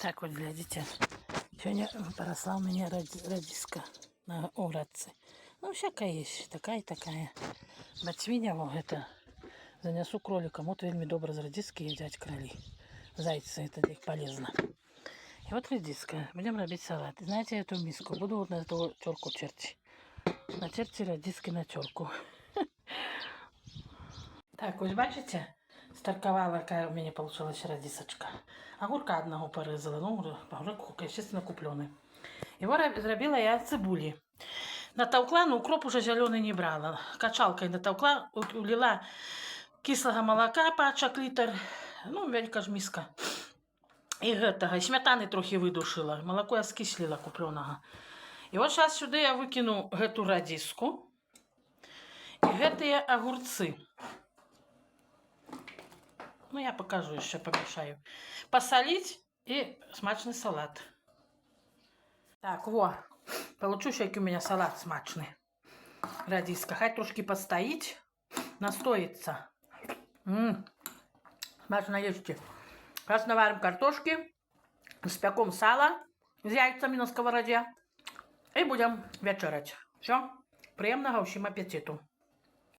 Так вот, глядите, сегодня поросла у меня радиска на оградце. Ну, всякая есть, такая и такая. Бацвиня, это, занесу кроликам. Вот вельми добре з радиски едят кролі. Зайцы, это для них полезно. И вот радиска. Будем робить салат. И знаете, эту миску буду вот на эту терку черти. На терці радиски на терку. Так, ось бачите? Старковала, какая у меня получилась радисочка. Огурка одного порезала, ну, огурок, естественно, купленый. Его зробила я цибулі. Натовкла, но укроп уже зеленый не брала. Качалкой натовкла, улила кислого молока, пачок литр, ну, велика ж миска. І гэтага, сметаны трохи выдушила. Молоко я скислила купленого. И вот сейчас сюда я выкину гэту радиску и гэтые огурцы. Ну, я покажу еще, помешаю. Посолить и смачный салат. Так, во. Получу, який у меня салат смачный. Радиска. Хай трошки постоїть, настоїться. Смачно ешьте. Сейчас наварим картошки, спеком сала с яйцами на сковороде и будем вечерять. Все. Приємного всім апетиту.